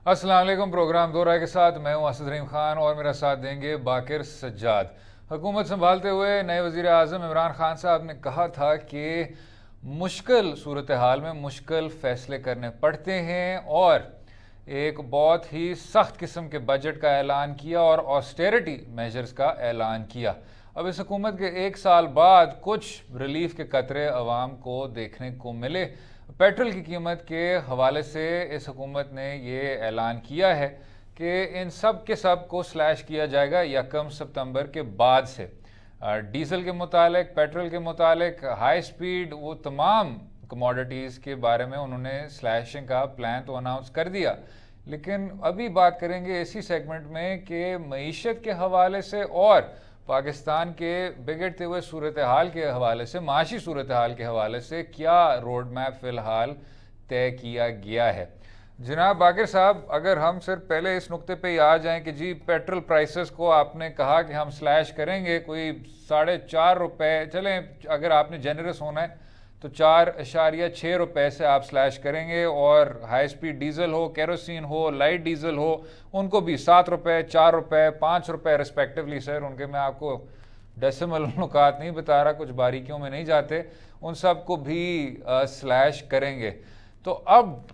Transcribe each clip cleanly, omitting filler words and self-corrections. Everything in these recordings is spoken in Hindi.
अस्सलाम वालेकुम। प्रोग्राम दो राय के साथ मैं हूं असद रहीम खान और मेरा साथ देंगे बाकिर सज्जाद। हुकूमत संभालते हुए नए वज़ीर आज़म इमरान खान साहब ने कहा था कि मुश्किल सूरत हाल में मुश्किल फ़ैसले करने पड़ते हैं और एक बहुत ही सख्त किस्म के बजट का ऐलान किया और ऑस्टेरिटी मेजर्स का ऐलान किया। अब इस हुकूमत के एक साल बाद कुछ रिलीफ के कतरे अवाम को देखने को मिले। पेट्रोल की कीमत के हवाले से इस हुकूमत ने ये ऐलान किया है कि इन सब के सब को स्लैश किया जाएगा 1 सितंबर के बाद से। डीजल के मुतालिक, पेट्रोल के मुतालिक, हाई स्पीड, वो तमाम कमोडिटीज़ के बारे में उन्होंने स्लैशिंग का प्लान तो अनाउंस कर दिया। लेकिन अभी बात करेंगे इसी सेगमेंट में कि मईशत के हवाले से और पाकिस्तान के बिगड़ते हुए सूरत हाल के हवाले से, माशी सूरत हाल के हवाले से क्या रोड मैप फ़िलहाल तय किया गया है। जनाब बाकिर साहब, अगर हम सिर्फ पहले इस नुक्ते पे ही आ जाएं कि जी पेट्रोल प्राइसेस को आपने कहा कि हम स्लैश करेंगे कोई 4.5 रुपये, चलें अगर आपने जेनरस होना है तो 4.6 रुपये से आप स्लैश करेंगे, और हाई स्पीड डीजल हो, केरोसिन हो, लाइट डीजल हो, उनको भी 7 रुपये, 4 रुपये, 5 रुपये रिस्पेक्टिवली। सर उनके मैं आपको डेसिमल नुकात नहीं बता रहा, कुछ बारीकियों में नहीं जाते, उन सब को भी स्लैश करेंगे। तो अब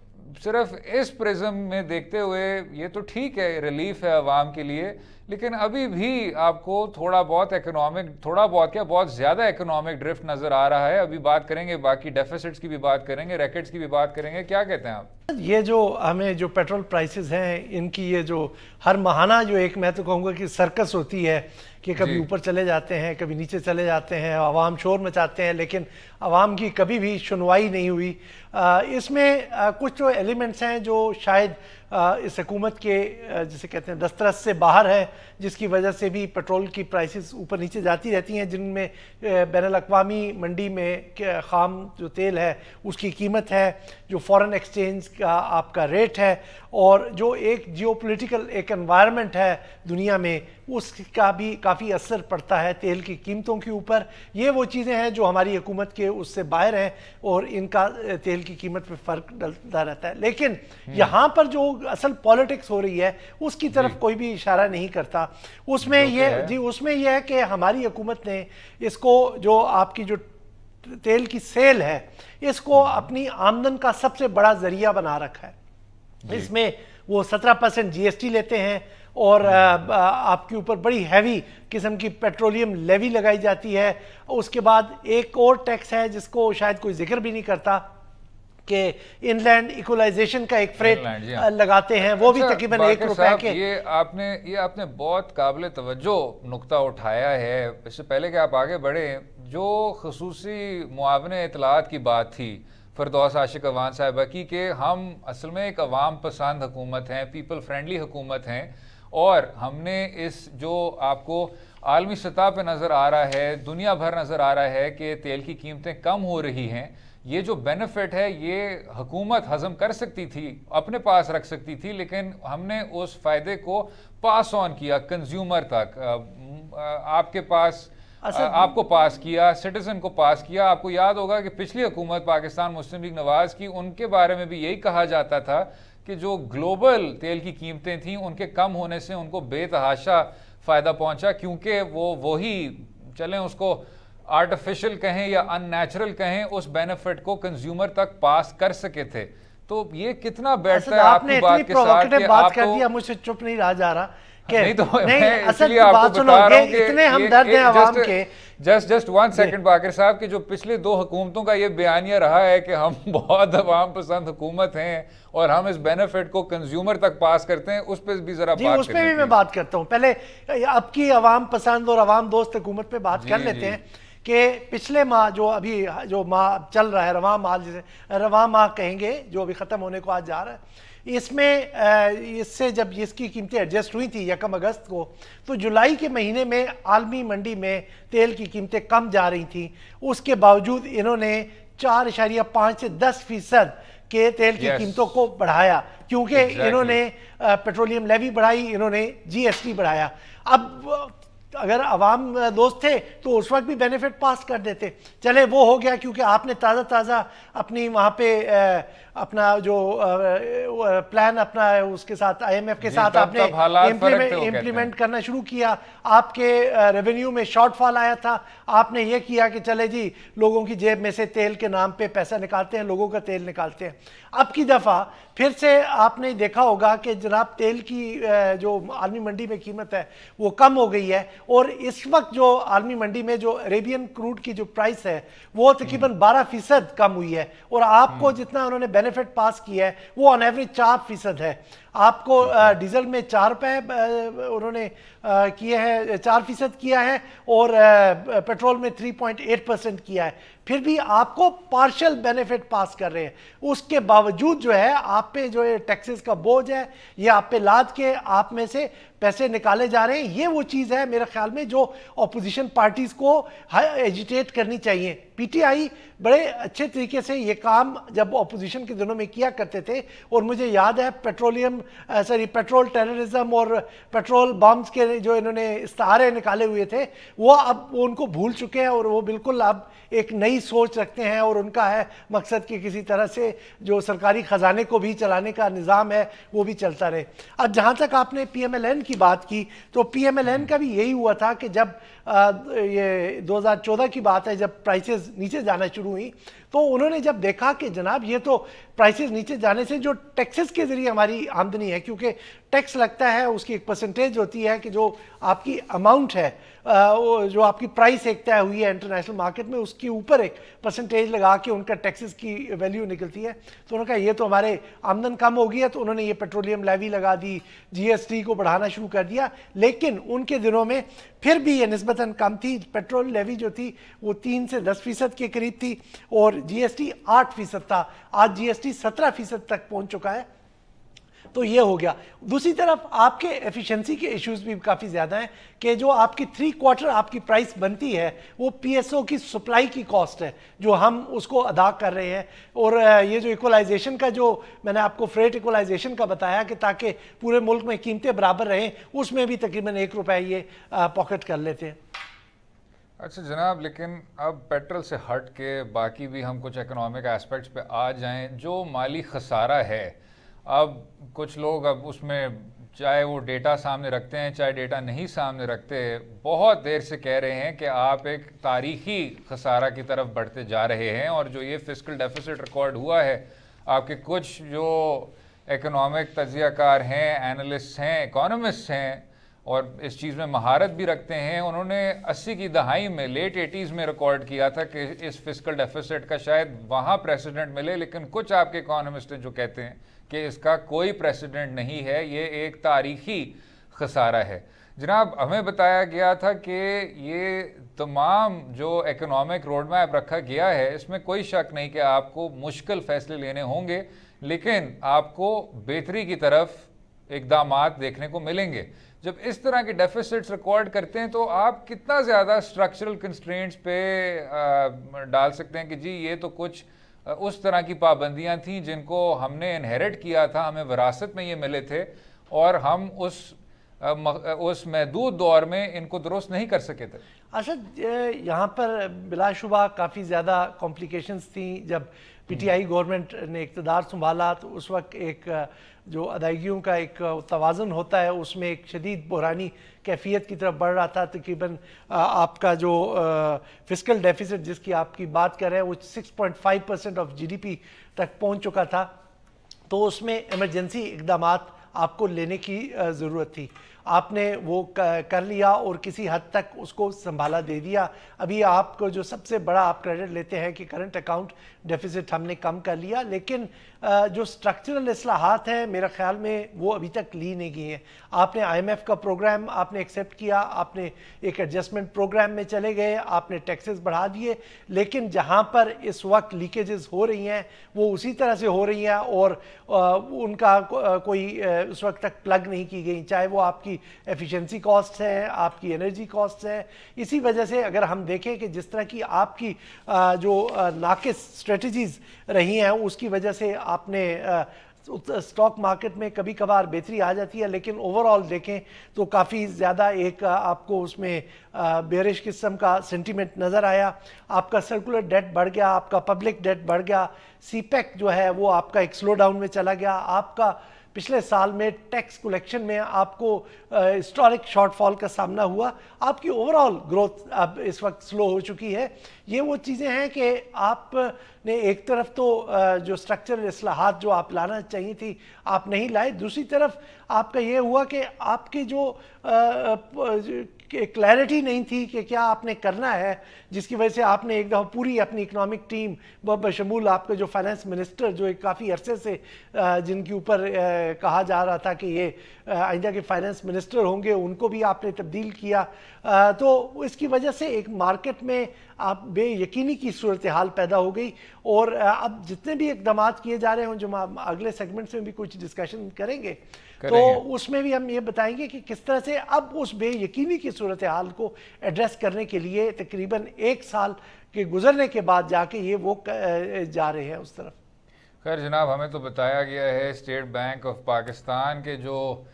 सिर्फ इस प्रिज्म में देखते हुए ये तो ठीक है, रिलीफ है अवाम के लिए, लेकिन अभी भी आपको थोड़ा बहुत इकोनॉमिक, थोड़ा बहुत क्या बहुत ज़्यादा इकोनॉमिक ड्रिफ्ट नज़र आ रहा है। अभी बात करेंगे, बाकी डेफिसिट्स की भी बात करेंगे, रैकेट्स की भी बात करेंगे। क्या कहते हैं आप? ये जो हमें जो पेट्रोल प्राइसेस हैं, इनकी ये जो हर माहाना जो एक, मैं तो कहूँगा कि सर्कस होती है कि कभी ऊपर चले जाते हैं, कभी नीचे चले जाते हैं, आवाम शोर मचाते हैं, लेकिन आवाम की कभी भी सुनवाई नहीं हुई। इसमें कुछ जो एलिमेंट्स हैं जो शायद इस हुकूमत के जिसे कहते हैं दस्तरस से बाहर है, जिसकी वजह से भी पेट्रोल की प्राइसेस ऊपर नीचे जाती रहती हैं, जिनमें बैनुल-अक़वामी मंडी में ख़ाम जो तेल है उसकी कीमत है, जो फ़ॉरेन एक्सचेंज का आपका रेट है, और जो एक जियोपॉलिटिकल एक एनवायरनमेंट है दुनिया में, उसका भी काफ़ी असर पड़ता है तेल की कीमतों के ऊपर। ये वो चीज़ें हैं जो हमारी हुकूमत के उससे बाहर हैं और इनका तेल की कीमत पे फ़र्क डलता रहता है। लेकिन यहाँ पर जो असल पॉलिटिक्स हो रही है उसकी तरफ कोई भी इशारा नहीं करता। उसमें यह है कि हमारी हुकूमत ने इसको, जो आपकी जो तेल की सेल है, इसको अपनी आमदन का सबसे बड़ा जरिया बना रखा है। इसमें वो 17% GST लेते हैं और आपके ऊपर बड़ी हैवी किस्म की पेट्रोलियम लेवी लगाई जाती है। उसके बाद एक और टैक्स है जिसको शायद कोई जिक्र भी नहीं करता कि इनलैंड इक्वलाइजेशन का एक फ्रेट लगाते हैं, वो भी तकरीबन 1 रुपए के। ये आपने बहुत काबिल तवज्जो नुक्ता उठाया है। इससे पहले कि आप आगे बढ़े, जो खसूसी मुआवने इतलात की बात थी फिरदौस आशिक अवान साहिबा की, कि हम असल में एक अवाम पसंद हुकूमत हैं, पीपल फ्रेंडली हुकूमत हैं, और हमने इस जो आपको आलमी सतह पे नज़र आ रहा है, दुनिया भर नज़र आ रहा है कि तेल की कीमतें कम हो रही हैं, ये जो बेनिफिट है ये हुकूमत हजम कर सकती थी, अपने पास रख सकती थी, लेकिन हमने उस फ़ायदे को पास ऑन किया कंज्यूमर तक, आपको पास किया, सिटीजन को पास किया। आपको याद होगा कि पिछली हुकूमत पाकिस्तान मुस्लिम लीग नवाज की, उनके बारे में भी यही कहा जाता था कि जो ग्लोबल तेल की कीमतें थीं उनके कम होने से उनको बेतहाशा फ़ायदा पहुंचा, क्योंकि वो वही चलें उसको आर्टिफिशियल कहें या अननेचुरल कहें, उस बेनिफिट को कंज्यूमर तक पास कर सके थे। तो ये कितना बैठता है आपकी बात के साथ कि बात कर दिया, मुझसे चुप नहीं रहा जा रहा। नहीं तो मैं इसलिए आपको बता रहा हूं कि इतने हमदर्द हैं आवाम के। जस्ट 1 सेकंड बाकिर साहब, कि जो पिछले 2 हुकूमतों का ये बयानिया रहा है कि हम बहुत अवाम पसंद हुकूमत हैं और हम इस बेनिफिट को कंज्यूमर तक पास करते हैं, उस पर भी जरा बात उस पर भी मैं बात करता हूं। पहले अब की अवाम पसंद और अवाम दोस्त हुकूमत पे बात कर लेते हैं कि पिछले माह जो माह चल रहा है, रवां माह, जिसे रवां माह कहेंगे, जो अभी ख़त्म होने को आज जा रहा है, इसमें इससे जब इसकी कीमतें एडजस्ट हुई थी 1 अगस्त को, तो जुलाई के महीने में आलमी मंडी में तेल की कीमतें कम जा रही थी। उसके बावजूद इन्होंने 4.5 से 10% के तेल की कीमतों को बढ़ाया, क्योंकि इन्होंने पेट्रोलियम लेवी बढ़ाई, इन्होंने GST बढ़ाया। अब अगर अवाम दोस्त थे तो उस वक्त भी बेनिफिट पास कर देते। चले वो हो गया, क्योंकि आपने ताज़ा अपनी वहाँ पे अपना जो प्लान अपना है उसके साथ IMF के साथ आपने इम्प्लीमेंट करना शुरू किया, आपके रेवेन्यू में शॉर्टफॉल आया था, आपने ये किया कि चले जी लोगों की जेब में से तेल के नाम पे पैसा निकालते हैं, लोगों का तेल निकालते हैं। अब की दफ़ा फिर से आपने देखा होगा कि जनाब तेल की जो आलमी मंडी में कीमत है वो कम हो गई है, और इस वक्त जो आलमी मंडी में जो अरेबियन क्रूड की जो प्राइस है वो तकरीबन 12% कम हुई है, और आपको जितना उन्होंने बेनिफिट पास किया है वो ऑन एवरेज 4% है। आपको डीजल में 4 रुपए उन्होंने किए हैं, 4% किया है, और पेट्रोल में 3.8% किया है। फिर भी आपको पार्शियल बेनिफिट पास कर रहे हैं, उसके बावजूद जो है आप पे जो है टैक्सेस का बोझ है, ये आप पे लाद के आप में से पैसे निकाले जा रहे हैं। ये वो चीज़ है मेरे ख्याल में जो अपोजिशन पार्टीज को एजिटेट करनी चाहिए। PTI बड़े अच्छे तरीके से ये काम जब अपोजिशन के दिनों में किया करते थे, और मुझे याद है पेट्रोल टेररिज्म और पेट्रोल बम्स के जो इन्होंने इस्तारे निकाले हुए थे वो अब उनको भूल चुके हैं, और वो बिल्कुल अब एक नई सोच रखते हैं, और उनका है मकसद कि किसी तरह से जो सरकारी खजाने को भी चलाने का निज़ाम है वो भी चलता रहे। अब जहाँ तक आपने PMLN की बात की, तो PMLN का भी यही हुआ था कि जब ये 2014 की बात है, जब प्राइसेस नीचे जाना शुरू हुई, तो उन्होंने जब देखा कि जनाब ये तो प्राइसेस नीचे जाने से जो टैक्सेस के जरिए हमारी आमदनी है, क्योंकि टैक्स लगता है उसकी एक परसेंटेज होती है कि जो आपकी अमाउंट है, जो आपकी प्राइस एक तय हुई है इंटरनेशनल मार्केट में, उसके ऊपर एक परसेंटेज लगा के उनका टैक्सेस की वैल्यू निकलती है। तो उन्होंने कहा ये तो हमारे आमदन कम हो गई है, तो उन्होंने ये पेट्रोलियम लेवी लगा दी, GST को बढ़ाना शुरू कर दिया। लेकिन उनके दिनों में फिर भी ये निस्बतन कम थी, पेट्रोल लेवी जो थी वो 3 से 10% के करीब थी, और GST 8% था। आज GST 17% तक पहुंच चुका है। तो ये हो गया। दूसरी तरफ आपके एफिशिएंसी के इश्यूज भी काफ़ी ज़्यादा हैं कि जो आपकी 3/4 आपकी प्राइस बनती है वो PSO की सप्लाई की कॉस्ट है जो हम उसको अदा कर रहे हैं। और ये जो इक्वलाइजेशन का जो मैंने आपको फ्रेट इक्वलाइजेशन का बताया कि ताकि पूरे मुल्क में कीमतें बराबर रहें, उसमें भी तकरीबन 1 रुपये ये पॉकेट कर लेते हैं। अच्छा जनाब, लेकिन अब पेट्रोल से हट के बाकी भी हम कुछ इकोनॉमिक एस्पेक्ट्स पे आ जाएं। जो माली खसारा है, अब कुछ लोग अब उसमें चाहे वो डेटा सामने रखते हैं चाहे डेटा नहीं सामने रखते, बहुत देर से कह रहे हैं कि आप एक तारीखी खसारा की तरफ बढ़ते जा रहे हैं। और जो ये फिस्कल डेफिसिट रिकॉर्ड हुआ है, आपके कुछ जो इकोनॉमिक तज्जियाकार हैं, एनालिस्ट हैं, इकोनॉमिस्ट हैं और इस चीज़ में महारत भी रखते हैं, उन्होंने 80 की दहाई में, लेट 80s में रिकॉर्ड किया था कि इस फिस्कल डेफिसिट का शायद वहाँ प्रेसिडेंट मिले। लेकिन कुछ आपके इकोनॉमिस्ट हैं जो कहते हैं कि इसका कोई प्रेसिडेंट नहीं है, ये एक तारीखी खसारा है। जनाब, हमें बताया गया था कि ये तमाम जो इकोनॉमिक रोड मैप रखा गया है, इसमें कोई शक नहीं कि आपको मुश्किल फैसले लेने होंगे, लेकिन आपको बेहतरी की तरफ इक़दामात देखने को मिलेंगे। जब इस तरह के डेफिसिट्स रिकॉर्ड करते हैं तो आप कितना ज़्यादा स्ट्रक्चरल कंस्ट्रेंट्स पे डाल सकते हैं कि जी ये तो कुछ उस तरह की पाबंदियां थीं जिनको हमने इनहेरिट किया था, हमें विरासत में ये मिले थे, और हम उस महदूद दौर में इनको दुरुस्त नहीं कर सके थे। अच्छा, यहाँ पर बिलाशुबा काफ़ी ज़्यादा कॉम्प्लिकेशंस थी। जब PTI गवर्नमेंट ने इक़्तिदार संभाला तो उस वक्त एक जो अदायगियों का एक तवाज़ुन होता है उसमें एक शदीद बहरानी कैफियत की तरफ बढ़ रहा था। तकरीबन आपका जो फिस्कल डेफिसिट जिसकी आपकी बात कर रहे हैं वो 6.5% ऑफ GDP तक पहुंच चुका था। तो उसमें इमरजेंसी इक़दामात आपको लेने की ज़रूरत थी, आपने वो कर लिया और किसी हद तक उसको संभाला दे दिया। अभी आपको जो सबसे बड़ा आप क्रेडिट लेते हैं कि करंट अकाउंट डेफिसिट हमने कम कर लिया, लेकिन जो स्ट्रक्चरल इस्लाहात हैं मेरे ख्याल में वो अभी तक ली नहीं गई हैं। आपने IMF का प्रोग्राम आपने एक्सेप्ट किया, आपने एक एडजस्टमेंट प्रोग्राम में चले गए, आपने टैक्सेस बढ़ा दिए, लेकिन जहाँ पर इस वक्त लीकेजेस हो रही हैं वो उसी तरह से हो रही हैं और उनका कोई उस वक्त तक प्लग नहीं की गई, चाहे वो आपकी एफिशिएंसी कॉस्ट है, आपकी एनर्जी कॉस्ट है। इसी वजह से अगर हम देखें कि जिस तरह की आपकी जो नाकिस स्ट्रेटजीज रही हैं उसकी वजह से आपने स्टॉक मार्केट में कभी कभार बेहतरी आ जाती है, लेकिन ओवरऑल देखें तो काफ़ी ज़्यादा एक आपको उसमें बेरिश किस्म का सेंटीमेंट नज़र आया। आपका सर्कुलर डेट बढ़ गया, आपका पब्लिक डेट बढ़ गया, सीपेक जो है वो आपका एक स्लो डाउन में चला गया। आपका पिछले साल में टैक्स कलेक्शन में आपको हिस्टोरिक शॉर्टफॉल का सामना हुआ। आपकी ओवरऑल ग्रोथ अब इस वक्त स्लो हो चुकी है। ये वो चीज़ें हैं कि आपने एक तरफ तो जो स्ट्रक्चरल इस्लाहात जो आप लाना चाहिए थी आप नहीं लाए, दूसरी तरफ आपका ये हुआ कि आपकी जो क्लैरिटी नहीं थी कि क्या आपने करना है, जिसकी वजह से आपने एक दफ़ा पूरी अपनी इकोनॉमिक टीम बशमूल आपके जो फाइनेंस मिनिस्टर जो एक काफ़ी अरसे से जिनके ऊपर कहा जा रहा था कि ये आइंदा के फाइनेंस मिनिस्टर होंगे, उनको भी आपने तब्दील किया। तो इसकी वजह से एक मार्केट में आप बेयकीनी की सूरत हाल पैदा हो गई। और अब जितने भी इकदाम किए जा रहे हैं जो हम अगले सेगमेंट्स में भी कुछ डिस्कशन करेंगे तो उसमें भी हम ये बताएंगे कि किस तरह से अब उस बेयकीनी की सूरत हाल को एड्रेस करने के लिए तकरीबन 1 साल के गुजरने के बाद जाके ये वो जा रहे हैं उस तरफ। खैर जनाब, हमें तो बताया गया है स्टेट बैंक ऑफ पाकिस्तान के जो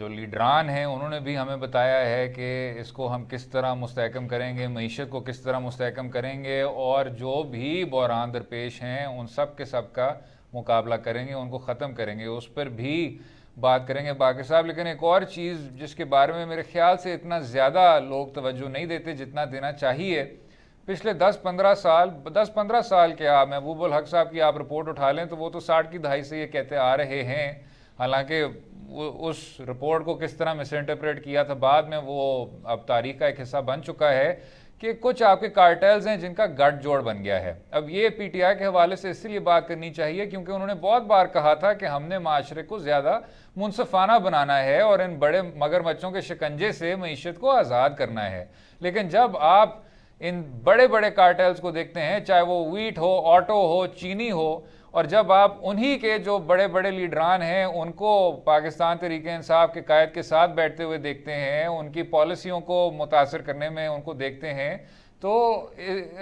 लीडरान हैं उन्होंने भी हमें बताया है कि इसको हम किस तरह मुस्तहकम करेंगे, मईशत को किस तरह मुस्तहकम करेंगे और जो भी बहरान दरपेश हैं उन सब के सब का मुकाबला करेंगे, उनको ख़त्म करेंगे, उस पर भी बात करेंगे बाकिर साहब। लेकिन एक और चीज़ जिसके बारे में मेरे ख्याल से इतना ज़्यादा लोग तवज्जो नहीं देते जितना देना चाहिए, पिछले 10-15 साल के आप महबूबुल हक साहब की आप रिपोर्ट उठा लें तो वो तो 60 की दहाई से ये कहते आ रहे हैं। हालांकि उस रिपोर्ट को किस तरह मिस इंटरप्रेट किया था बाद में वो अब तारीख का एक हिस्सा बन चुका है कि कुछ आपके कार्टेल्स हैं जिनका गठजोड़ बन गया है। अब ये पीटीआई के हवाले से इसलिए बात करनी चाहिए क्योंकि उन्होंने बहुत बार कहा था कि हमने माशरे को ज़्यादा मुनसफाना बनाना है और इन बड़े मगरमच्छों के शिकंजे से मईशत को आज़ाद करना है। लेकिन जब आप इन बड़े बड़े कार्टेल्स को देखते हैं, चाहे वो वीट हो, ऑटो हो, चीनी हो, और जब आप उन्हीं के जो बड़े बड़े लीडरान हैं उनको पाकिस्तान तहरीक इंसाफ के कायद के साथ बैठते हुए देखते हैं, उनकी पॉलिसियों को मुतासर करने में उनको देखते हैं तो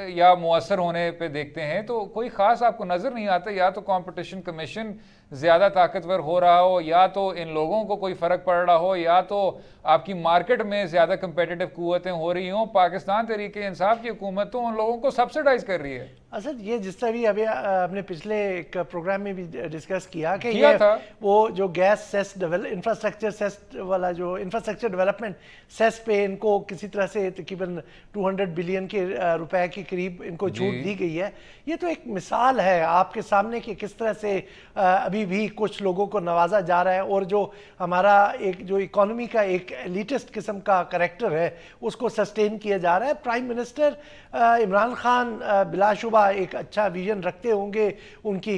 या मुअस्सर होने पे देखते हैं तो कोई ख़ास आपको नज़र नहीं आता। या तो कंपटीशन कमीशन ज़्यादा ताकतवर हो रहा हो, या तो इन लोगों को कोई फ़र्क पड़ रहा हो, या तो आपकी मार्केट में ज़्यादा कंपेटिटिव कुव्वतें हो रही हों। पाकिस्तान तहरीक इंसाफ की हुकूमत तो उन लोगों को सब्सिडाइज कर रही है। असद ये जिस तरह भी अभी आपने पिछले एक प्रोग्राम में भी डिस्कस किया कि ये वो जो गैस सेस इंफ्रास्ट्रक्चर सेस वाला जो इंफ्रास्ट्रक्चर डेवलपमेंट सेस पे इनको किसी तरह से तकरीबन 200 बिलियन के रुपए के करीब इनको छूट दी गई है। ये तो एक मिसाल है आपके सामने कि किस तरह से अभी भी कुछ लोगों को नवाजा जा रहा है और जो हमारा एक जो इकोनॉमी का एक एलिटिस्ट किस्म का करैक्टर है उसको सस्टेन किया जा रहा है। प्राइम मिनिस्टर इमरान खान बिलाशुबा एक अच्छा विजन रखते होंगे, उनकी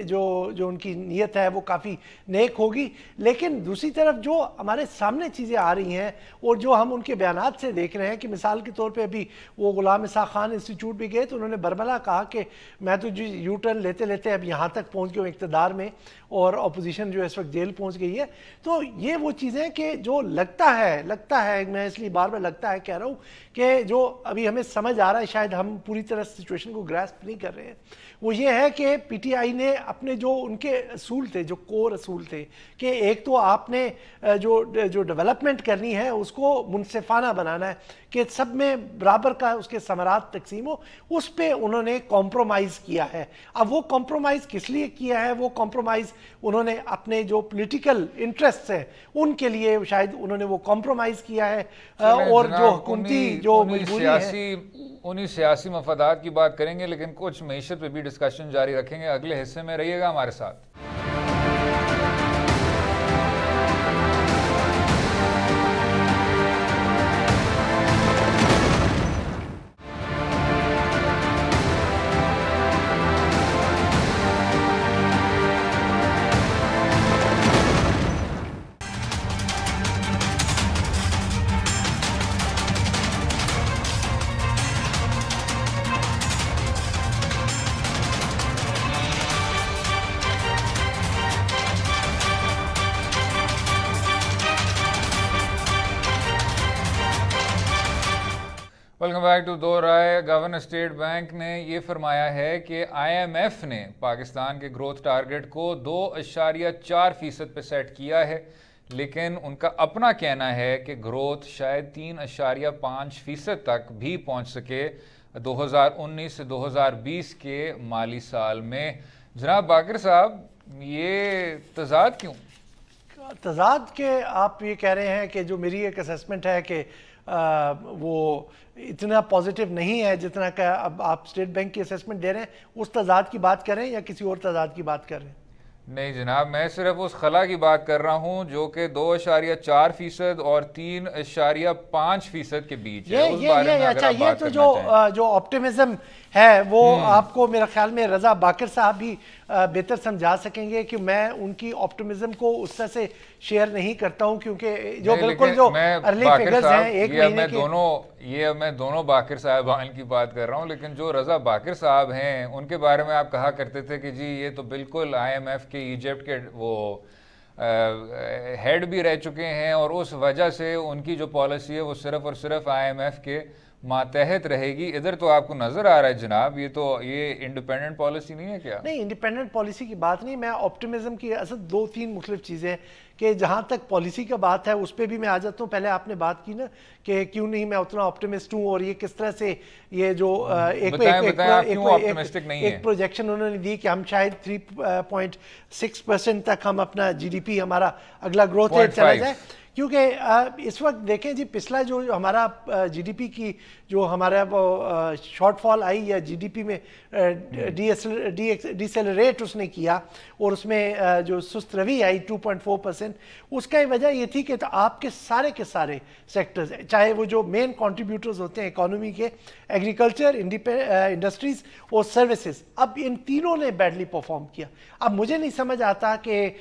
जो उनकी नीयत है वो काफ़ी नेक होगी, लेकिन दूसरी तरफ जो हमारे सामने चीज़ें आ रही हैं और जो हम उनके बयानात से देख रहे हैं कि मिसाल के तौर पे अभी वो गुलाम इसाक खान इंस्टीट्यूट भी गए तो उन्होंने बरमला कहा कि मैं तो जो यू टर्न लेते लेते अब यहाँ तक पहुँच गया हूँ इक़्तिदार में और अपोजिशन जो इस वक्त जेल पहुँच गई है। तो ये वो चीज़ें कि जो लगता है मैं इसलिए बार बार लगता है कह रहा हूँ कि जो अभी हमें समझ आ रहा है, शायद हम पूरी तरह सिचुएशन को ग्रास्प नहीं कर रहे हैं, वो ये है कि पीटीआई ने अपने जो उनके असूल थे, जो कोर असूल थे कि एक तो आपने जो डेवलपमेंट करनी है उसको मुनसिफाना बनाना है कि सब में बराबर का उसके समरात तकसीम हो, उस पर उन्होंने कॉम्प्रोमाइज़ किया है। अब वो कॉम्प्रोमाइज़ किस लिए किया है? वो कॉम्प्रोमाइज़ उन्होंने अपने जो पॉलिटिकल इंटरेस्ट हैं उनके लिए शायद उन्होंने वो कॉम्प्रोमाइज़ किया है और जो हुकूमती जो मजबूरी है उन्हीं सियासी मफादात की बात करेंगे, लेकिन कुछ मईशत पे भी डिस्कशन जारी रखेंगे। अगले हिस्से में रहिएगा हमारे साथ। वेलकम बैक टू दो राय। गवर्नर स्टेट बैंक ने ये फरमाया है कि IMF ने पाकिस्तान के ग्रोथ टारगेट को 2.4% पे सेट किया है, लेकिन उनका अपना कहना है कि ग्रोथ शायद 3.5% तक भी पहुंच सके 2019 से 2020 के माली साल में। जनाब बाकर साहब, ये तजाद क्यों? तजाद के आप ये कह रहे हैं कि जो मेरी एक असेसमेंट है कि वो इतना पॉजिटिव नहीं है जितना का अब आप स्टेट बैंक की असेसमेंट दे रहे हैं, उस तजाद की बात कर रहे हैं या किसी और तजाद की बात कर रहे हैं? नहीं जनाब, मैं सिर्फ उस खला की बात कर रहा हूं जो कि 2.4% और 3.5% के बीच है। उस बारे में अच्छा, ये तो जो ऑप्टिमिज्म है वो आपको मेरा ख्याल में रजा बाकर साहब भी बेहतर समझा सकेंगे कि मैं उनकी ऑप्टिमिज्म को उस तरह से शेयर नहीं करता हूं, क्योंकि जो बिल्कुल जो अर्ली फिगर्स हैं एक महीने के, मैं दोनों बाकर साहबान की बात कर रहा हूं, लेकिन जो रजा बाकर साहब हैं उनके बारे में आप कहा करते थे कि जी ये तो बिल्कुल IMF के इजिप्ट के वो हेड भी रह चुके हैं और उस वजह से उनकी जो पॉलिसी है वो सिर्फ और सिर्फ IMF के मातहत रहेगी। इधर तो आपको नजर आ रहा है जनाब ये इंडिपेंडेंट पॉलिसी नहीं है क्या? नहीं, इंडिपेंडेंट पॉलिसी की बात नहीं, मैं ऑप्टिमिज्म की असल 2-3 मुख्तलिफ चीज़ें कि जहाँ तक पॉलिसी का बात है उस पर भी मैं आ जाता हूँ। पहले आपने बात की ना कि क्यों नहीं मैं उतना ऑप्टिमिस्ट हूँ और ये किस तरह से ये जो एक प्रोजेक्शन उन्होंने दी कि हम शायद 3.6% तक हम अपना GDP हमारा अगला ग्रोथ रेट चला जाए, क्योंकि इस वक्त देखें जी पिछला जो हमारा GDP की जो हमारा वो शॉर्टफॉल आई या GDP में डिसेलरेट उसने किया और उसमें जो सुस्त रवि आई 2.4%, उसका वजह ये थी कि तो आपके के सारे सेक्टर्स, चाहे वो जो मेन कंट्रीब्यूटर्स होते हैं इकोनॉमी के, एग्रीकल्चर, इंडस्ट्रीज और सर्विसेज, अब इन तीनों ने बैडली परफॉर्म किया। अब मुझे नहीं समझ आता कि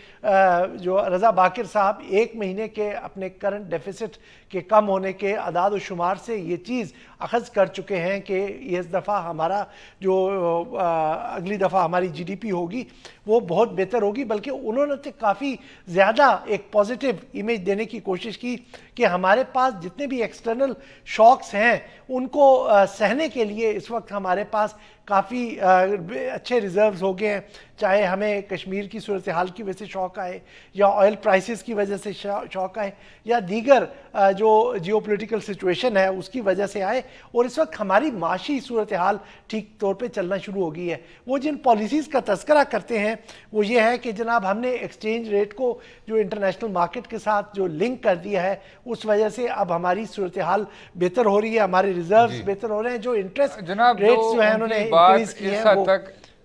जो रजा बाकर साहब एक महीने के अपने करंट डेफिसिट के कम होने के अदाद शुमार से ये चीज़ अखज़ कर चुके हैं कि इस दफ़ा हमारा जो अगली दफ़ा हमारी GDP होगी वो बहुत बेहतर होगी, बल्कि उन्होंने तो काफ़ी ज़्यादा एक पॉजिटिव इमेज देने की कोशिश की कि हमारे पास जितने भी एक्सटर्नल शॉक्स हैं उनको सहने के लिए इस वक्त हमारे पास काफ़ी अच्छे रिजर्व्स हो गए हैं, चाहे हमें कश्मीर की सूरत हाल की वजह से शौक आए या ऑयल प्राइसेस की वजह से शौक आए या दीगर जो जियोपॉलिटिकल सिचुएशन है उसकी वजह से आए, और इस वक्त हमारी माशी सूरत हाल ठीक तौर पे चलना शुरू हो गई है। वो जिन पॉलिसीज़ का तस्करा करते हैं वो ये है कि जनाब हमने एक्सचेंज रेट को जो इंटरनेशनल मार्केट के साथ जो लिंक कर दिया है उस वजह से अब हमारी सूरत हाल बेहतर हो रही है, हमारे रिजर्व्स बेहतर हो रहे हैं, जो इंटरेस्ट रेट्स जो है उन्होंने इंक्रीज किए हैं।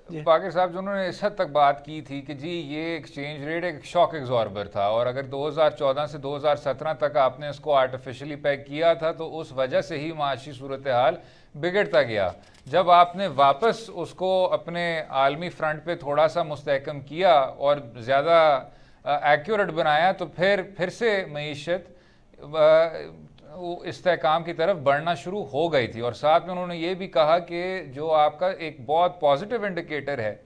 बाकर साहब जो उन्होंने इस हद तक बात की थी कि जी ये एक्सचेंज रेट एक शॉक एब्जॉर्बर था और अगर 2014 से 2017 तक आपने इसको आर्टिफिशियली पैक किया था तो उस वजह से ही माशी सूरत हाल बिगड़ता गया। जब आपने वापस उसको अपने आलमी फ्रंट पे थोड़ा सा मुस्तहकम किया और ज़्यादा एक्यूरेट बनाया तो फिर से मईशत इस्तेहकाम की तरफ बढ़ना शुरू हो गई थी। और साथ में उन्होंने ये भी कहा कि जो आपका एक बहुत पॉजिटिव इंडिकेटर है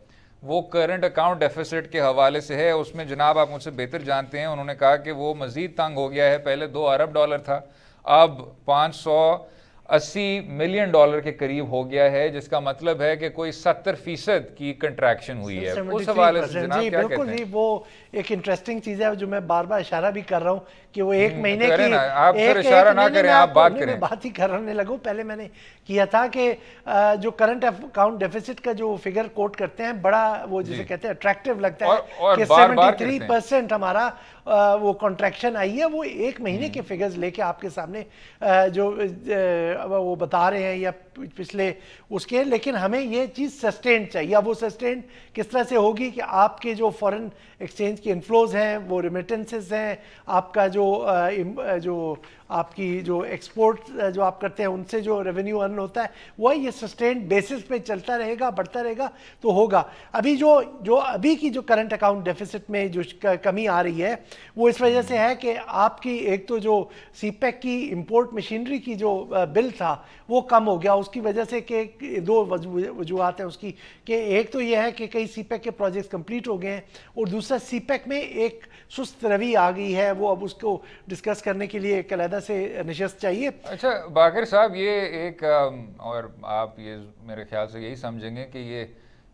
वो करंट अकाउंट डेफिसिट के हवाले से है। उसमें जनाब आप मुझसे बेहतर जानते हैं, उन्होंने कहा कि वो मज़ीद तंग हो गया है, पहले $2 अरब था, अब $580 मिलियन के करीब हो गया है, जिसका मतलब है कि कोई 70% की कंट्रैक्शन हुई है। उस हवाले से जनाब क्या कहते हैं? वो एक इंटरेस्टिंग चीज़ है जो मैं बार बार इशारा भी कर रहा हूँ कि वो एक महीने की आप फिर इशारा ना करें, आप बात करें। बात ही करने लगूं, पहले मैंने किया था कि जो करंट अकाउंट डेफिसिट का जो फिगर कोट करते हैं बड़ा वो जिसे कहते हैं अट्रैक्टिव लगता है कि 73% हमारा वो कॉन्ट्रैक्शन आई है। वो एक महीने के फिगर्स लेके आपके सामने जो वो बता रहे हैं या पिछले उसके, लेकिन हमें ये चीज़ सस्टेन चाहिए। अब वो सस्टेन किस तरह से होगी कि आपके जो फॉरेन एक्सचेंज के इन्फ्लोज हैं, वो रिमिटेंसेस हैं, आपका जो आपकी जो एक्सपोर्ट जो आप करते हैं उनसे जो रेवेन्यू अर्न होता है वह ये सस्टेन बेसिस पे चलता रहेगा, बढ़ता रहेगा तो होगा। अभी अभी की जो करंट अकाउंट डेफिसिट में जो कमी आ रही है वो इस वजह से है कि आपकी एक तो जो सीपेक की इंपोर्ट मशीनरी की जो बिल था वो कम हो गया, उसकी वजह से कि दो वजूहत है उसकी, कि एक तो यह है कि कई सीपेक के प्रोजेक्ट्स कंप्लीट हो गए हैं और दूसरा सीपेक में एक सुस्त रवि आ गई है। वो अब उसको डिस्कस करने के लिए एक अलहदा तरह से नशिस्त चाहिए। अच्छा बाकिर साहब, ये एक और आप ये मेरे ख्याल से यही समझेंगे कि ये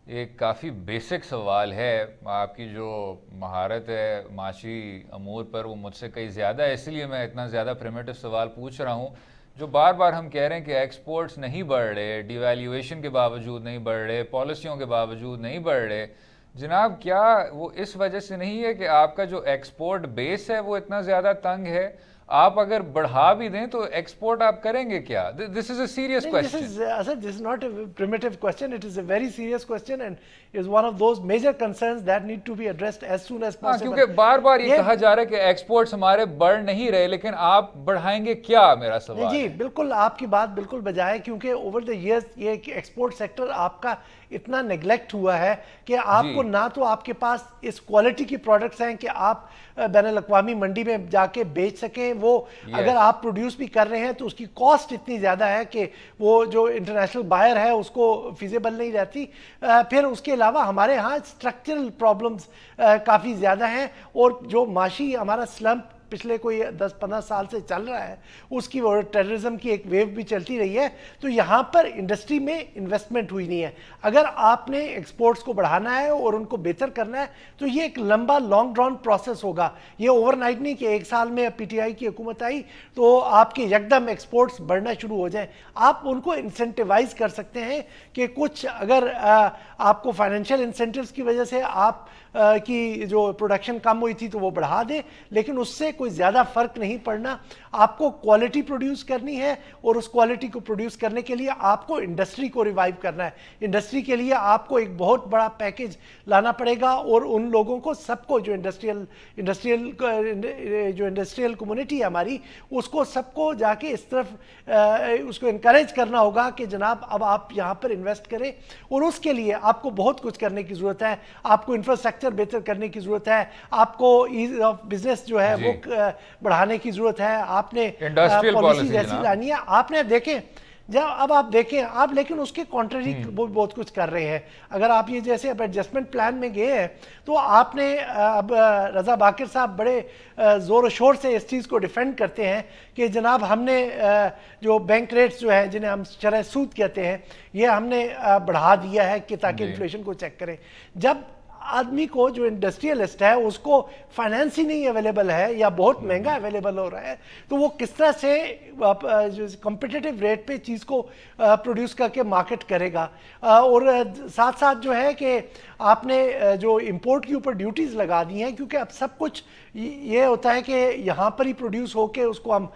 एक काफ़ी बेसिक सवाल है, आपकी जो महारत है माशी अमूर पर वो मुझसे कहीं ज़्यादा है, इसलिए मैं इतना ज़्यादा प्रिमिटिव सवाल पूछ रहा हूँ। जो बार बार हम कह रहे हैं कि एक्सपोर्ट्स नहीं बढ़ रहे, डिवैल्यूएशन के बावजूद नहीं बढ़ रहे, पॉलिसियों के बावजूद नहीं बढ़ रहे, जनाब क्या वो इस वजह से नहीं है कि आपका जो एक्सपोर्ट बेस है वो इतना ज़्यादा तंग है? आप अगर बढ़ा भी दें तो एक्सपोर्ट आप करेंगे क्या? This is a serious question. This is not a primitive question. It is a very serious question and is one of those major concerns that need to be addressed as soon as possible. क्योंकि बार बार ये कहा जा रहा है कि एक्सपोर्ट्स हमारे बढ़ नहीं रहे, लेकिन आप बढ़ाएंगे क्या, मेरा सवाल जी बिल्कुल आपकी बात बिल्कुल बजाय है, क्योंकि ओवर द इयर्स ये एक्सपोर्ट सेक्टर आपका इतना नेग्लेक्ट हुआ है कि आपको ना तो आपके पास इस क्वालिटी की प्रोडक्ट्स हैं कि आप बैनुल-अक़वामी मंडी में जाके बेच सकें, वो अगर आप प्रोड्यूस भी कर रहे हैं तो उसकी कॉस्ट इतनी ज़्यादा है कि वो जो इंटरनेशनल बायर है उसको फिजिबल नहीं रहती। फिर उसके अलावा हमारे यहाँ स्ट्रक्चरल प्रॉब्लम्स काफ़ी ज़्यादा हैं, और जो माशी हमारा स्लम्प पिछले कोई 10-15 साल से चल रहा है, उसकी और टेररिज्म की एक वेव भी चलती रही है, तो यहाँ पर इंडस्ट्री में इन्वेस्टमेंट हुई नहीं है। अगर आपने एक्सपोर्ट्स को बढ़ाना है और उनको बेहतर करना है तो ये एक लंबा लॉन्ग ड्रॉन प्रोसेस होगा। ये ओवरनाइट नहीं कि एक साल में पीटीआई की हुकूमत आई तो आपके यकदम एक्सपोर्ट्स बढ़ना शुरू हो जाए। आप उनको इंसेंटिवाइज कर सकते हैं कि कुछ अगर आपको फाइनेंशियल इंसेंटिव्स की वजह से आप की जो प्रोडक्शन कम हुई थी तो वो बढ़ा दे, लेकिन उससे कोई ज़्यादा फर्क नहीं पड़ना। आपको क्वालिटी प्रोड्यूस करनी है और उस क्वालिटी को प्रोड्यूस करने के लिए आपको इंडस्ट्री को रिवाइव करना है। इंडस्ट्री के लिए आपको एक बहुत बड़ा पैकेज लाना पड़ेगा, और उन लोगों को सबको जो इंडस्ट्रियल कम्युनिटी है हमारी, उसको सबको जाके इस तरफ उसको इनकरेज करना होगा कि जनाब अब आप यहाँ पर इन्वेस्ट करें, और उसके लिए आपको बहुत कुछ करने की ज़रूरत है। आपको इंफ्रास्ट्रक्चर बेहतर करने की जरूरत है, आपको ईज ऑफ बिजनेस जो है वो बढ़ाने की जरूरत है, आपने पॉलिसी जैसी लानी है। आपने देखें जब अब आप देखें आप, लेकिन उसके कॉन्ट्ररी वो बहुत कुछ कर रहे हैं। अगर आप ये जैसे अब एडजस्टमेंट प्लान में गए हैं तो आपने अब रजा बाकिर साहब बड़े ज़ोर शोर से इस चीज़ को डिफेंड करते हैं कि जनाब हमने जो बैंक रेट्स जो है जिन्हें हम शरह सूद कहते हैं, ये हमने बढ़ा दिया है कि ताकि इन्फ्लेशन को चेक करें। जब आदमी को जो इंडस्ट्रियलिस्ट है उसको फाइनेंस ही नहीं अवेलेबल है या बहुत महंगा अवेलेबल हो रहा है, तो वो किस तरह से कॉम्पिटिटिव रेट पे चीज़ को प्रोड्यूस करके मार्केट करेगा। और साथ साथ जो है कि आपने जो इंपोर्ट के ऊपर ड्यूटीज़ लगा दी हैं, क्योंकि अब सब कुछ ये होता है कि यहाँ पर ही प्रोड्यूस होके उसको हम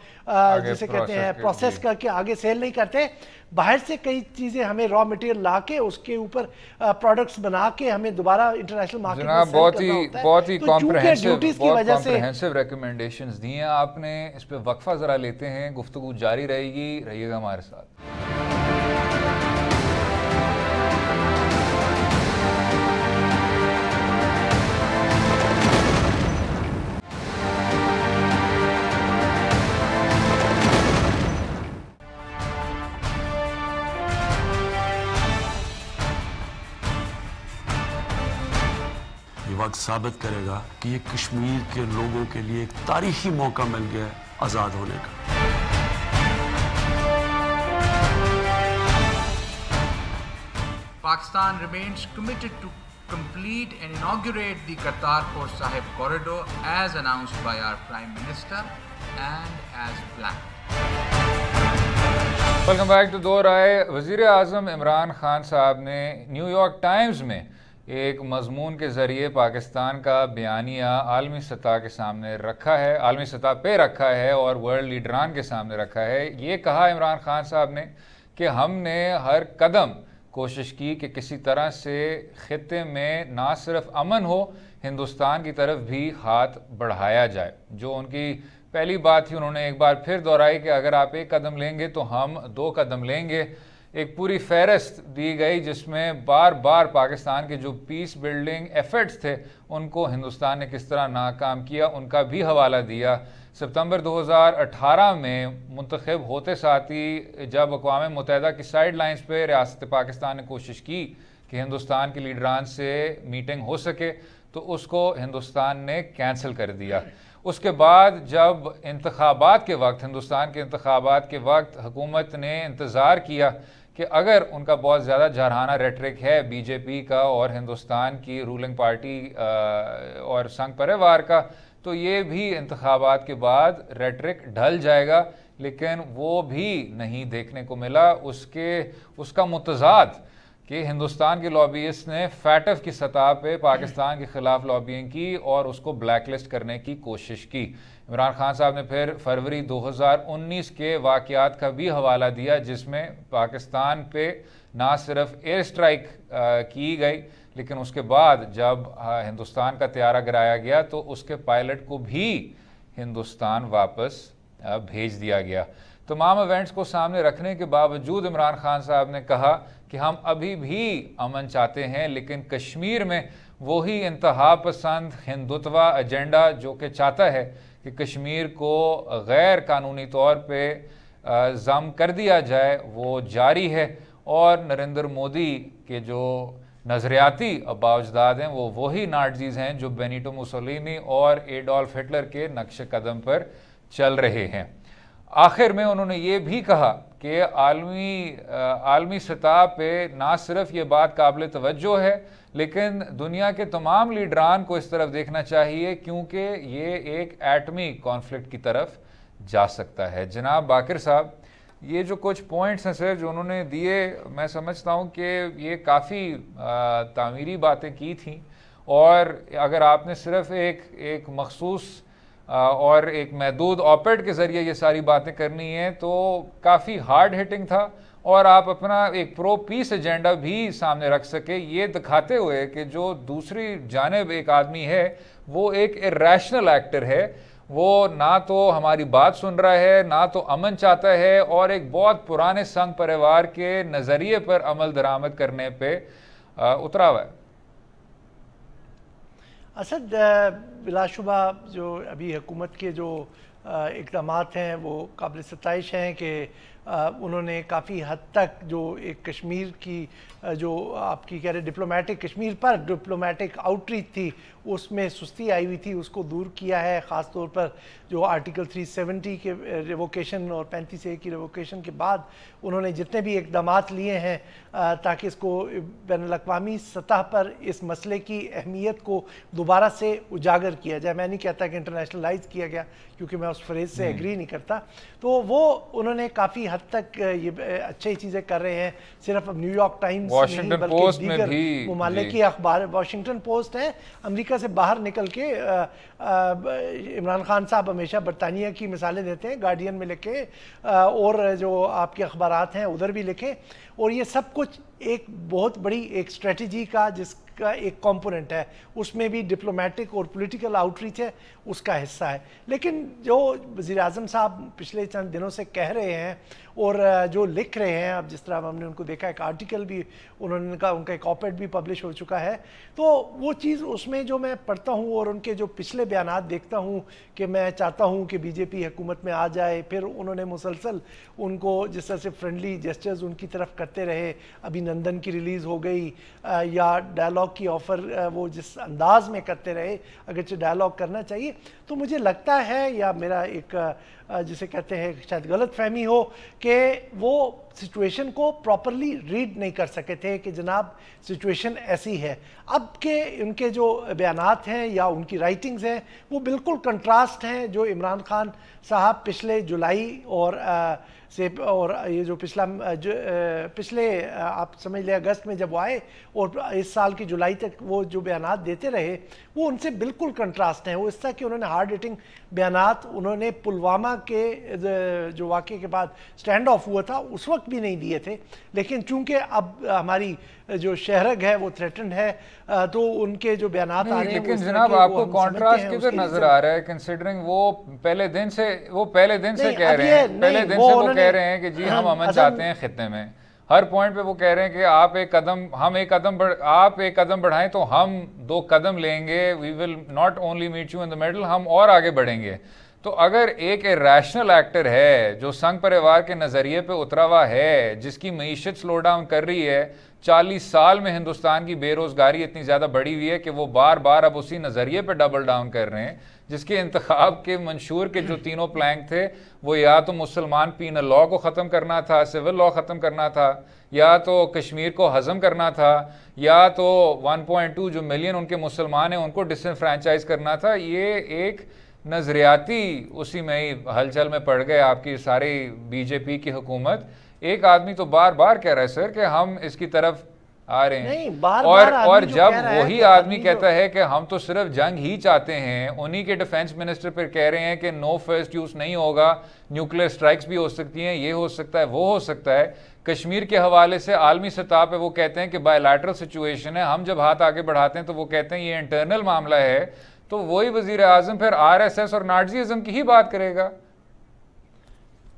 जैसे कहते हैं प्रोसेस करके आगे सेल नहीं करते। बाहर से कई चीज़ें हमें रॉ मटेरियल ला के उसके ऊपर प्रोडक्ट्स बना के हमें दोबारा इंटरनेशनल मार्केट में सेल करना होता है। तो कॉम्प्रिहेंसिव रिकमेंडेशंस दी हैं आपने, इस पे वक्फा ज़रा लेते हैं, गुफ्तगू जारी रहेगी, रहिएगा हमारे साथ। वक्त साबित करेगा कि ये कश्मीर के लोगों के लिए एक तारीखी मौका मिल गया है आजाद होने का। Pakistan remains committed to complete and inaugurate the Kartarpur Sahib corridor as announced by our Prime Minister and as planned. Welcome back to दो राय। वज़ीर आज़म इमरान खान साहब ने न्यूयॉर्क टाइम्स में एक मजमून के ज़रिए पाकिस्तान का बयानिया आलमी सतह के सामने रखा है, आलमी सतह पे रखा है और वर्ल्ड लीडरान के सामने रखा है। ये कहा इमरान खान साहब ने कि हमने हर कदम कोशिश की कि किसी तरह से खित्ते में ना सिर्फ अमन हो, हिंदुस्तान की तरफ भी हाथ बढ़ाया जाए। जो उनकी पहली बात थी उन्होंने एक बार फिर दोहराई कि अगर आप एक कदम लेंगे तो हम 2 कदम लेंगे। एक पूरी फहरिस्त दी गई जिसमें बार बार पाकिस्तान के जो पीस बिल्डिंग एफर्ट्स थे उनको हिंदुस्तान ने किस तरह नाकाम किया उनका भी हवाला दिया। सितंबर 2018 में मुंतखब होते साथ ही जब अक़वाम मुत्तहिदा की साइड लाइन्स पर रियासत पाकिस्तान ने कोशिश की कि हिंदुस्तान के लीडरान से मीटिंग हो सके तो उसको हिंदुस्तान ने कैंसिल कर दिया। उसके बाद जब इंतखाबात के वक्त, हिंदुस्तान के इंतखाबात के वक्त हुकूमत ने इंतज़ार किया कि अगर उनका बहुत ज़्यादा जरहाना रेटरिक है बीजेपी का और हिंदुस्तान की रूलिंग पार्टी और संघ परिवार का, तो ये भी इंतखाबात के बाद रेटरिक ढल जाएगा, लेकिन वो भी नहीं देखने को मिला। उसका मुतज़ाद कि हिंदुस्तान के लॉबीइस्ट ने फैटफ की सतह पे पाकिस्तान के ख़िलाफ़ लॉबिंग की और उसको ब्लैकलिस्ट करने की कोशिश की। इमरान खान साहब ने फिर फरवरी 2019 के वाक़यात का भी हवाला दिया, जिसमें पाकिस्तान पे ना सिर्फ एयर स्ट्राइक की गई, लेकिन उसके बाद जब हिंदुस्तान का तैयारा गिराया गया तो उसके पायलट को भी हिंदुस्तान वापस भेज दिया गया। तमाम इवेंट्स को सामने रखने के बावजूद इमरान खान साहब ने कहा कि हम अभी भी अमन चाहते हैं, लेकिन कश्मीर में वही इंतहा पसंद हिंदुत्वा एजेंडा जो कि चाहता है कि कश्मीर को गैर कानूनी तौर पे ज़म कर दिया जाए, वो जारी है। और नरेंद्र मोदी के जो नज़रियाती अबावजदाद हैं वो वही नाज़ीज़ हैं जो बेनिटो मुसोलिनी और एडोल्फ हिटलर के नक्श कदम पर चल रहे हैं। आखिर में उन्होंने ये भी कहा कि आलमी सतह पे ना सिर्फ ये बात काबिल तवज्जो है, लेकिन दुनिया के तमाम लीडरान को इस तरफ देखना चाहिए, क्योंकि ये एक एटमी कॉन्फ्लिक्ट की तरफ जा सकता है। जनाब बाकिर साहब, ये जो कुछ पॉइंट्स हैं सर जो उन्होंने दिए, मैं समझता हूँ कि ये काफ़ी तामीरी बातें की थी, और अगर आपने सिर्फ एक मखसूस और एक महदूद ऑपेड के ज़रिए ये सारी बातें करनी है तो काफ़ी हार्ड हिटिंग था, और आप अपना एक प्रो पीस एजेंडा भी सामने रख सके, ये दिखाते हुए कि जो दूसरी जानिब एक आदमी है वो एक इरैशनल एक्टर है, वो ना तो हमारी बात सुन रहा है, ना तो अमन चाहता है, और एक बहुत पुराने संघ परिवार के नज़रिए पर अमल दरामद करने पे उतरा हुआ है। असद, बिलाशुबा जो अभी हुकूमत के जो इक़दामात हैं वो काबिल सताइश हैं कि उन्होंने काफ़ी हद तक जो एक कश्मीर की जो आपकी कह रहे डिप्लोमेटिक, कश्मीर पर डिप्लोमेटिक आउटरीच थी उसमें सुस्ती आई हुई थी, उसको दूर किया है। ख़ास तौर पर जो आर्टिकल 370 के रिवोकेशन और 35A की रिवोकेशन के बाद उन्होंने जितने भी इक़दामात लिए हैं ताकि इसको बैनुल-अक़वामी सतह पर इस मसले की अहमियत को दोबारा से उजागर किया जाए। मैं नहीं कहता कि इंटरनेशनलाइज किया गया, क्योंकि मैं उस फ्रेज़ से एग्री नहीं करता, तो वो उन्होंने काफ़ी हद तक ये अच्छी चीज़ें कर रहे हैं। सिर्फ अब न्यूयॉर्क टाइम्स नहीं बल्कि दीगर मुमालिकी अखबार, वाशिंगटन पोस्ट है, अमेरिका से बाहर निकल के इमरान खान साहब हमेशा बरतानिया की मिसालें देते हैं, गार्डियन में लिखे और जो आपके अखबारात हैं उधर भी लिखे, और ये सब कुछ एक बहुत बड़ी एक स्ट्रेटजी का जिसका एक कंपोनेंट है, उसमें भी डिप्लोमेटिक और पॉलिटिकल आउटरीच है, उसका हिस्सा है। लेकिन जो वज़ीर-ए-आज़म साहब पिछले चंद दिनों से कह रहे हैं और जो लिख रहे हैं, अब जिस तरह हमने उनको देखा, एक आर्टिकल भी उन्होंने कहा, उनका एक ऑपेड भी पब्लिश हो चुका है, तो वो चीज़ उसमें जो मैं पढ़ता हूँ और उनके जो पिछले बयानात देखता हूँ कि मैं चाहता हूँ कि बीजेपी हुकूमत में आ जाए, फिर उन्होंने मुसलसल उनको जिस तरह से फ्रेंडली जेस्चर्स उनकी तरफ करते रहे, अभिनंदन की रिलीज़ हो गई या डायलॉग की ऑफ़र वो जिस अंदाज में करते रहे, अगरचे डायलॉग करना चाहिए, तो मुझे लगता है, या मेरा एक जिसे कहते हैं शायद गलत फहमी हो, कि वो सिचुएशन को प्रॉपरली रीड नहीं कर सके थे कि जनाब सिचुएशन ऐसी है। अब के उनके जो बयानात हैं या उनकी राइटिंग्स हैं वो बिल्कुल कंट्रास्ट हैं जो इमरान खान साहब पिछले जुलाई और ये जो पिछले आप समझ लें अगस्त में जब वो आए और इस साल की जुलाई तक वो जो बयानात देते रहे वो उनसे बिल्कुल कंट्रास्ट हैं। वो इस तरह कि उन्होंने हार्ड हिटिंग बयानात उन्होंने पुलवामा के जो वाक़े के बाद स्टैंड ऑफ हुआ था उस वक्त भी नहीं दिए थे, लेकिन चूंकि अब हमारी जो शहरग है वो थ्रेटन्ड है तो उनके जो बयानात आ रहे हैं। लेकिन जनाब आपको कॉन्ट्रास्ट किधर नजर आ रहा है, कंसिडरिंग वो पहले दिन से कह रहे हैं, पहले दिन से वो कह रहे हैं कि जी हम अमन चाहते हैं खित्ते में, हर पॉइंट पे वो कह रहे हैं कि आप एक कदम बढ़ाएं तो हम 2 कदम लेंगे, we will not only meet you in the middle, हम और आगे बढ़ेंगे। तो अगर एक इरैशनल एक्टर है जो संघ परिवार के नज़रिए पे उतरा हुआ है, जिसकी मईशत स्लो डाउन कर रही है, 40 साल में हिंदुस्तान की बेरोज़गारी इतनी ज़्यादा बढ़ी हुई है कि वो बार बार अब उसी नज़रिए पे डबल डाउन कर रहे हैं, जिसके इंतखाब के मंशूर के जो तीनों प्लैंक थे वो या तो मुसलमान पीनल लॉ को ख़त्म करना था, सिविल लॉ ख़त्म करना था, या तो कश्मीर को हज़म करना था, या तो 1.2 जो मिलियन उनके मुसलमान हैं उनको डिसफ्रेंचाइज करना था। ये एक नज़रियाती उसी में ही हलचल में पड़ गए आपकी सारी बीजेपी की हुकूमत। एक आदमी तो बार बार कह रहा है सर कि हम इसकी तरफ आ रहे हैं, और जब वही आदमी कहता है कि हम तो सिर्फ जंग ही चाहते हैं, उन्हीं के डिफेंस मिनिस्टर फिर कह रहे हैं कि नो फर्स्ट यूज नहीं होगा, न्यूक्लियर स्ट्राइक्स भी हो सकती हैं, ये हो सकता है, वो हो सकता है। कश्मीर के हवाले से आलमी सतह पे वो कहते हैं कि बायलैटरल सिचुएशन है, हम जब हाथ आगे बढ़ाते हैं तो वो कहते हैं ये इंटरनल मामला है। तो वही वजीर आजम फिर RSS और नाटजीज़म की ही बात करेगा।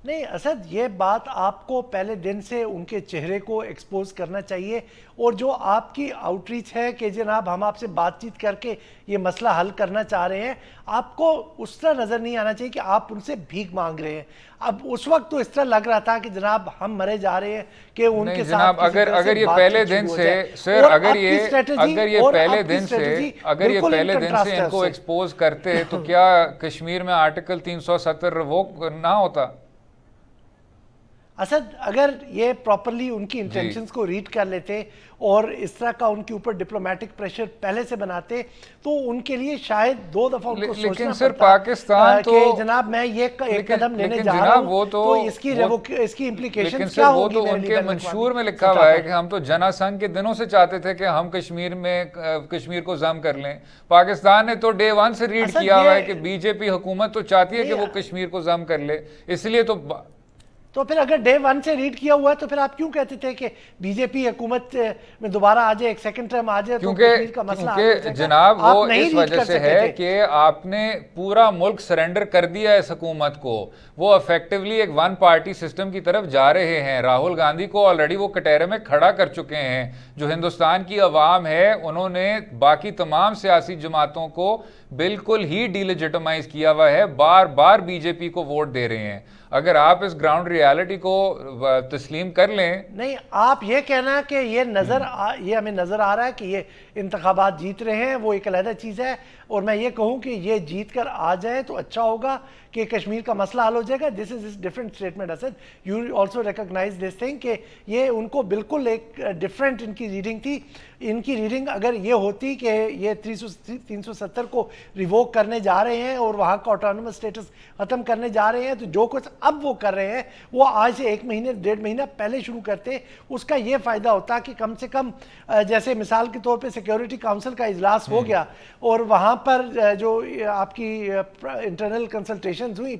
नहीं असद, ये बात आपको पहले दिन से उनके चेहरे को एक्सपोज करना चाहिए, और जो आपकी आउटरीच है कि जनाब हम आपसे बातचीत करके ये मसला हल करना चाह रहे हैं, आपको उस तरह नज़र नहीं आना चाहिए कि आप उनसे भीख मांग रहे हैं। अब उस वक्त तो इस तरह लग रहा था कि जनाब हम मरे जा रहे हैं कि उनके साथ अगर ये पहले दिन से सर अगर ये पहले दिन से इनको एक्सपोज करते तो क्या कश्मीर में आर्टिकल 370 रिवोक ना होता? असद, अगर ये प्रॉपरली उनकी इंटेंशंस को रीड कर लेते और इस तरह का उनके ऊपर डिप्लोमेटिक प्रेशर पहले से बनाते तो उनके लिए शायद 2 दफा उनको सोचना पड़ता। पाकिस्तान तो जनाब मैं ये एक कदम लेने जा रहा हूं तो इसकी इम्प्लीकेशन क्या होगी? वो तो उनके मंशूर में लिखा हुआ है कि हम तो जनसंघ के दिनों से चाहते थे कि हम कश्मीर को जम कर लें। पाकिस्तान ने तो डे 1 से रीड किया हुआ है कि बीजेपी हुकूमत तो चाहती है कि वो कश्मीर को जम कर ले, इसलिए तो फिर अगर डे 1 से रीड किया हुआ है तो फिर आप क्यों कहते थे कि बीजेपी हुकूमत में दोबारा आ जाए, एक सेकंड टर्म आ जाए? क्योंकि जनाब वो इस वजह से है कि आपने पूरा मुल्क सरेंडर कर दिया इस हुकूमत को। वो इफेक्टिवली एक 1 पार्टी सिस्टम की तरफ जा रहे हैं। राहुल गांधी को ऑलरेडी वो कटहरे में खड़ा कर चुके हैं। जो हिंदुस्तान की अवाम है उन्होंने बाकी तमाम सियासी जमातों को बिल्कुल ही डिलेजिटिमाइज किया हुआ है, बार बार बीजेपी को वोट दे रहे हैं। अगर आप इस ग्राउंड रियलिटी को तस्लीम कर लें। नहीं, आप ये कहना कि ये हमें नजर आ रहा है कि ये इंतखाबात जीत रहे हैं, वो एक अलग चीज़ है, और मैं ये कहूँ कि ये जीत कर आ जाए तो अच्छा होगा कि कश्मीर का मसला हल हो जाएगा। This is different statement Asad, you also recognise this thing कि ये उनको बिल्कुल एक डिफरेंट इनकी रीडिंग थी। इनकी रीडिंग अगर ये होती कि ये 370 को रिवोक करने जा रहे हैं और वहाँ का ऑटोनोमस स्टेटस ख़त्म करने जा रहे हैं, तो जो कुछ अब वो कर रहे हैं वो आज से 1 महीने 1.5 महीना पहले शुरू करते, उसका ये फ़ायदा होता कि कम से कम जैसे मिसाल के तौर पे सिक्योरिटी काउंसिल का इजलास हो गया और वहाँ पर जो आपकी इंटरनल कंसल्टेशंस हुई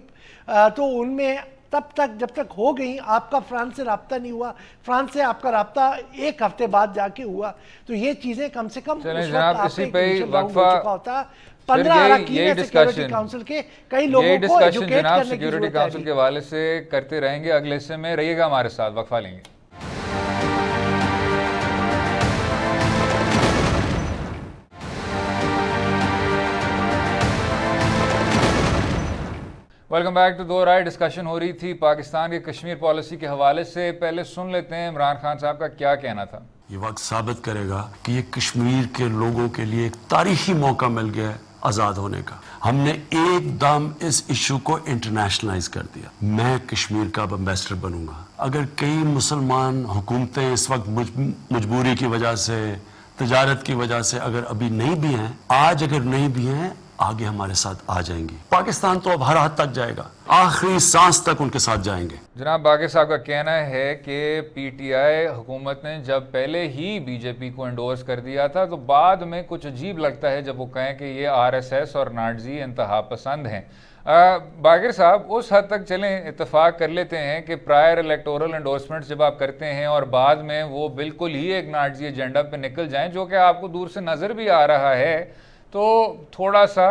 तो उनमें तब तक जब तक हो गई, आपका फ्रांस से रब्ता नहीं हुआ, फ्रांस से आपका रब्ता 1 हफ्ते बाद जाके हुआ, तो ये चीज़ें कम से कम इसी पे वक्फा होता। 15 अरकान सिक्योरिटी काउंसिल के कई लोगों को एजुकेट करने की सिक्योरिटी काउंसिल के हवाले से करते रहेंगे। अगले हिस्से में रहिएगा हमारे साथ, वक्फा लेंगे। वेलकम बैक टू दो राय। डिस्कशन हो रही थी पाकिस्तान के कश्मीर पॉलिसी के हवाले से। पहले सुन लेते हैं इमरान खान साहब का क्या कहना था। ये वक्त साबित करेगा कि ये कश्मीर के लोगों के लिए एक तारीखी मौका मिल गया है आज़ाद होने का। हमने एकदम इस इशू को इंटरनेशनलाइज कर दिया। मैं कश्मीर का एम्बेसडर बनूंगा। अगर कई मुसलमान हुकूमतें इस वक्त मजबूरी की वजह से, तजारत की वजह से अगर अभी नहीं भी हैं, आज अगर नहीं भी हैं, आगे हमारे साथ आ जाएंगी। पाकिस्तान तो अब हर हद तक जाएगा, आखिरी सांस तक उनके साथ जाएंगे। जनाब बाक़िर साहब का कहना है कि PTI हुकूमत ने जब पहले ही बीजेपी को एंडोर्स कर दिया था तो बाद में कुछ अजीब लगता है जब वो कहें कि ये RSS और नाटजी इंतहा पसंद हैं। बाक़िर साहब उस हद तक चलें, इत्तेफाक कर लेते हैं कि प्रायर इलेक्टोरल एंडोर्समेंट जब आप करते हैं और बाद में वो बिल्कुल ही एक नाटजी एजेंडा पर निकल जाएँ, जो कि आपको दूर से नज़र भी आ रहा है, तो थोड़ा सा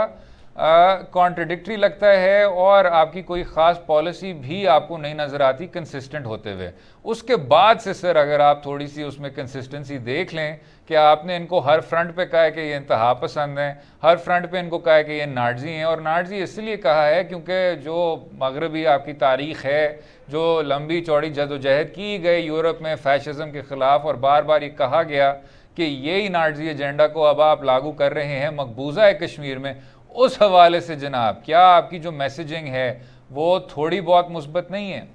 कॉन्ट्रडिक्टरी लगता है और आपकी कोई ख़ास पॉलिसी भी आपको नहीं नज़र आती कंसिस्टेंट होते हुए। उसके बाद से सर अगर आप थोड़ी सी उसमें कंसिस्टेंसी देख लें कि आपने इनको हर फ्रंट पे कहा है कि ये इंतहा पसंद हैं, हर फ्रंट पे इनको कहा है कि ये नाटजी हैं, और नाटजी इसलिए कहा है क्योंकि जो मगरबी आपकी तारीख़ है, जो लंबी चौड़ी जदोजहद की गई यूरोप में फैशिज़म के ख़िलाफ़, और बार बार ये कहा गया कि यही नाटजी एजेंडा को अब आप लागू कर रहे हैं मकबूजा है कश्मीर में, उस हवाले से जनाब क्या आपकी जो मैसेजिंग है वो थोड़ी बहुत मुस्बत नहीं है?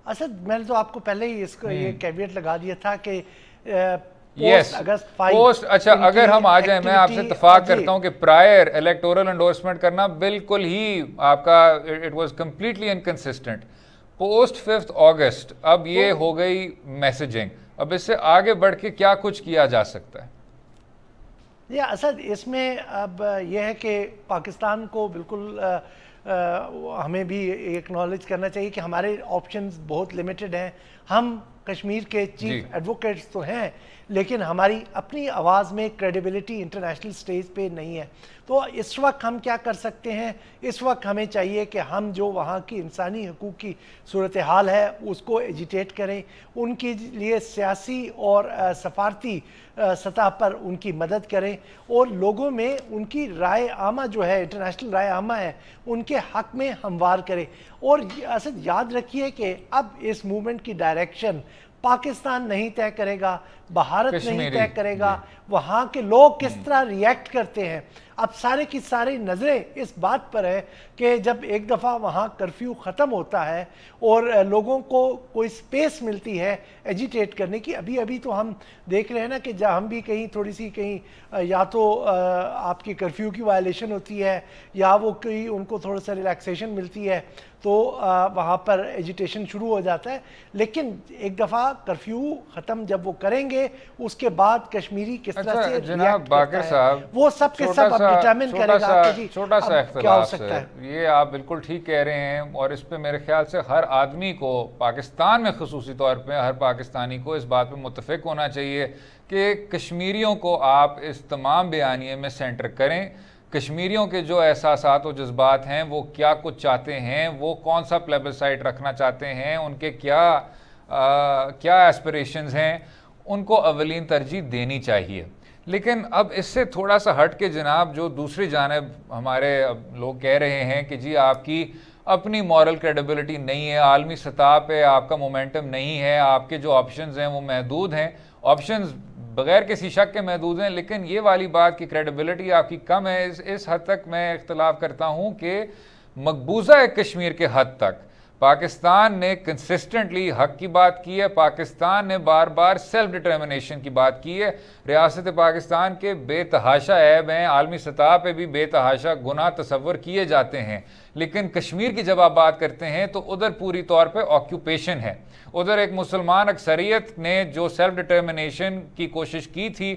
असद, मैंने तो आपको पहले ही इसको ये कैवियट लगा दिया था कि यस पोस्ट, अच्छा अगर हम आ जाए, मैं आपसे इत्तेफाक करता हूं कि प्रायर इलेक्टोरल एंडोर्समेंट करना बिल्कुल ही आपका it was completely inconsistent. Post 5 अगस्त अब ये हो गई मैसेजिंग, अब इससे आगे बढ़ के क्या कुछ किया जा सकता है? ये असद, इसमें अब यह है कि पाकिस्तान को बिल्कुल हमें भी एक्नॉलेज करना चाहिए कि हमारे ऑप्शंस बहुत लिमिटेड हैं। हम कश्मीर के चीफ एडवोकेट्स तो हैं, लेकिन हमारी अपनी आवाज़ में क्रेडिबिलिटी इंटरनेशनल स्टेज पे नहीं है। तो इस वक्त हम क्या कर सकते हैं? इस वक्त हमें चाहिए कि हम जो वहाँ की इंसानी हकूक़ की सूरत हाल है उसको एजिटेट करें, उनके लिए सियासी और सफारती सतह पर उनकी मदद करें और लोगों में उनकी राय आमा जो है, इंटरनेशनल राय आमा है, उनके हक़ में हमवार करें। और असद याद रखिए कि अब इस मूवमेंट की डायरेक्शन पाकिस्तान नहीं तय करेगा, भारत नहीं तय करेगा, वहाँ के लोग किस तरह रिएक्ट करते हैं। अब सारे की सारी नज़रें इस बात पर है कि जब एक दफ़ा वहाँ कर्फ्यू ख़त्म होता है और लोगों को कोई स्पेस मिलती है एजिटेट करने की। अभी अभी तो हम देख रहे हैं ना कि जब हम भी कहीं थोड़ी सी कहीं या तो आपकी कर्फ्यू की वायलेशन होती है या वो कहीं उनको थोड़ा सा रिलैक्सेशन मिलती है तो वहाँ पर एजिटेशन शुरू हो जाता है। लेकिन एक दफ़ा कर्फ्यू ख़त्म जब वो करेंगे उसके बाद कश्मीरी किस तरह से जनाब बाकर साहब वो सब के सब डिटरमिन करेगा कि छोटा सा क्या हो सकता है। ये आप बिल्कुल ठीक कह रहे हैं और इस पे मेरे ख्याल से हर आदमी को पाकिस्तान में खुसूसी तौर पे हर पाकिस्तानी को इस बात पे मुत्तफिक होना चाहिए कि कश्मीरियों को आप इस तमाम बयानिए में सेंटर करें। कश्मीरियों के जो एहसासात और जज्बात हैं वो क्या कुछ चाहते हैं, वो कौन सा प्लेबिसाइट रखना चाहते हैं, उनके क्या एस्पिरेशंस हैं, उनको अवलीन तरजीह देनी चाहिए। लेकिन अब इससे थोड़ा सा हट के जनाब जो दूसरी जानिब हमारे लोग कह रहे हैं कि जी आपकी अपनी मॉरल क्रेडिबिलिटी नहीं है, आलमी सतह पे आपका मोमेंटम नहीं है, आपके जो ऑप्शंस हैं वो महदूद हैं, ऑप्शंस बगैर किसी शक के महदूद हैं, लेकिन ये वाली बात की क्रेडिबिलिटी आपकी कम है। इस हद तक मैं इख्तलाफ करता हूँ कि मकबूजा कश्मीर के हद तक पाकिस्तान ने कंसिस्टेंटली हक की बात की है, पाकिस्तान ने बार बार सेल्फ डिटर्मिनेशन की बात की है। रियासत पाकिस्तान के बेतहाशा ऐब हैं, आलमी सतह पे भी बेतहाशा गुनाह तस्वर किए जाते हैं, लेकिन कश्मीर की जब आप बात करते हैं तो उधर पूरी तौर पे ऑक्यूपेशन है। उधर एक मुसलमान अक्सरियत ने जो सेल्फ डिटर्मिनेशन की कोशिश की थी,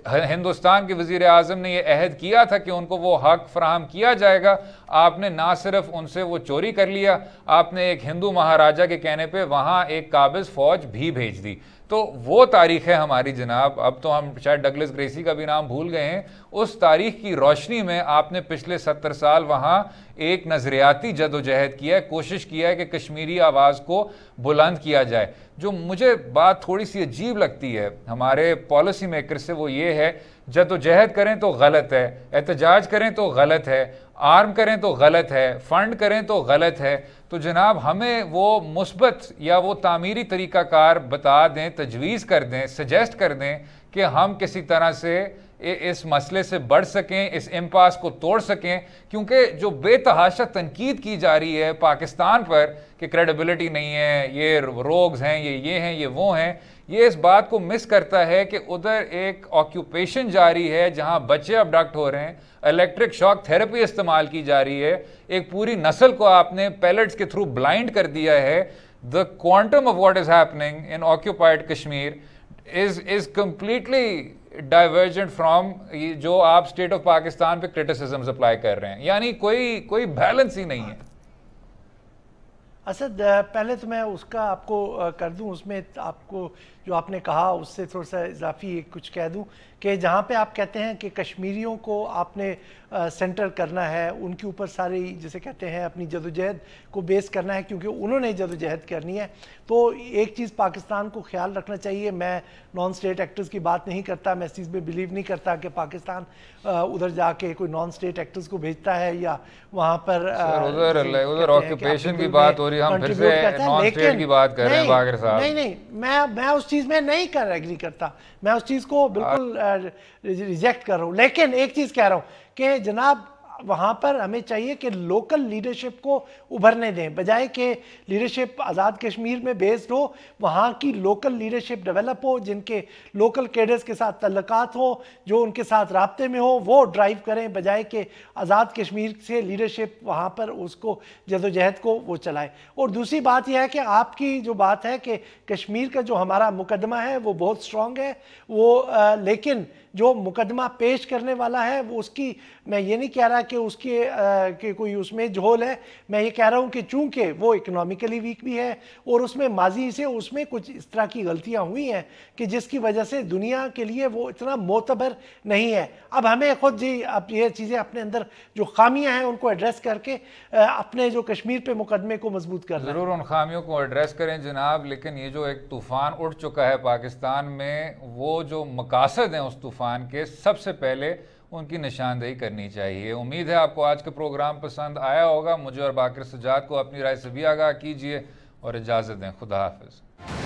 हिंदुस्तान के वज़ीर आज़म ने यह अहद किया था कि उनको वो हक फराहम किया जाएगा। आपने ना सिर्फ उनसे वो चोरी कर लिया, आपने एक हिंदू महाराजा के कहने पे वहाँ एक काबिज़ फ़ौज भी भेज दी। तो वो तारीख है हमारी जनाब। अब तो हम शायद डगलस ग्रेसी का भी नाम भूल गए हैं। उस तारीख की रोशनी में आपने पिछले 70 साल वहाँ एक नज़रियाती जदोजहद किया है, कोशिश किया है कि कश्मीरी आवाज़ को बुलंद किया जाए। जो मुझे बात थोड़ी सी अजीब लगती है हमारे पॉलिसी मेकर से वो ये है, जदोजहद करें तो गलत है, एहतजाज करें तो गलत है, आर्म करें तो गलत है, फंड करें तो गलत है। तो जनाब हमें वो मुस्बत या वो तामीरी तरीक़ाकार बता दें, तजवीज़ कर दें, सजेस्ट कर दें कि हम किसी तरह से इस मसले से बढ़ सकें, इस इम्पास को तोड़ सकें। क्योंकि जो बेतहाशा तनकीद की जा रही है पाकिस्तान पर कि क्रेडिबिलिटी नहीं है, ये रोग्स हैं, ये हैं, ये वो हैं, ये इस बात को मिस करता है कि उधर एक ऑक्यूपेशन जारी है जहां बच्चे अबडक्ट हो रहे हैं, इलेक्ट्रिक शॉक थेरेपी इस्तेमाल की जा रही है, एक पूरी नस्ल को आपने पैलेट्स के थ्रू ब्लाइंड कर दिया है। The quantum of what is happening in occupied Kashmir is completely divergent from जो आप स्टेट ऑफ पाकिस्तान पे क्रिटिसिज्म अप्लाई कर रहे हैं, यानी कोई बैलेंस ही नहीं है। असद, पहले तो मैं उसका आपको कर दूं, उसमें आपको जो आपने कहा उससे थोड़ा सा इजाफी कुछ कह दूं कि जहाँ पे आप कहते हैं कि कश्मीरियों को आपने सेंटर करना है, उनके ऊपर सारी जिसे कहते हैं अपनी जदोजहद को बेस करना है क्योंकि उन्होंने जदोजहद करनी है। तो एक चीज़ पाकिस्तान को ख्याल रखना चाहिए, मैं नॉन स्टेट एक्टर्स की बात नहीं करता, मैं इस चीज़ में बिलीव नहीं करता कि पाकिस्तान उधर जाके कोई नॉन स्टेट एक्टर्स को भेजता है या वहाँ पर उधर ऑक्यूपेशन की बात हो रही अभी हम फिर कंट्रीब्यूट से करता है, नॉन लेकिन स्टेट की बात कर रहे हैं बाकर साहब। नहीं, मैं उस चीज में नहीं एग्री करता, मैं उस चीज को बिल्कुल रिजेक्ट कर रहा हूँ। लेकिन एक चीज कह रहा हूँ कि जनाब वहाँ पर हमें चाहिए कि लोकल लीडरशिप को उभरने दें, बजाय कि लीडरशिप आज़ाद कश्मीर में बेस्ड हो, वहाँ की लोकल लीडरशिप डेवलप हो, जिनके लोकल कैडर्स के साथ तल्लुकात हो, जो उनके साथ राब्ते में हो, वो ड्राइव करें, बजाय कि आज़ाद कश्मीर से लीडरशिप वहाँ पर उसको जदोजहद को वो चलाए। और दूसरी बात यह है कि आपकी जो बात है कि कश्मीर का जो हमारा मुकदमा है वो बहुत स्ट्रॉन्ग है, वो लेकिन जो मुकदमा पेश करने वाला है वो उसकी, मैं ये नहीं कह रहा कि उसके कि कोई उसमें झोल है, मैं ये कह रहा हूँ कि चूंकि वो इकोनॉमिकली वीक भी है और उसमें माजी से उसमें कुछ इस तरह की गलतियाँ हुई हैं कि जिसकी वजह से दुनिया के लिए वो इतना मोतबर नहीं है। अब हमें खुद जी अब ये चीज़ें अपने अंदर जो खामियाँ हैं उनको एड्रेस करके अपने जो कश्मीर पे मुकदमे को मजबूत कर ज़रूर उन खामियों को एड्रेस करें जनाब, लेकिन ये जो एक तूफ़ान उठ चुका है पाकिस्तान में, वो जो मकासद हैं उस तूफ़ान के, सबसे पहले उनकी निशानदेही करनी चाहिए। उम्मीद है आपको आज का प्रोग्राम पसंद आया होगा। मुझे और बाकर सज्जाद को अपनी राय से भी आगाह कीजिए और इजाज़त दें। खुदा हाफिज़।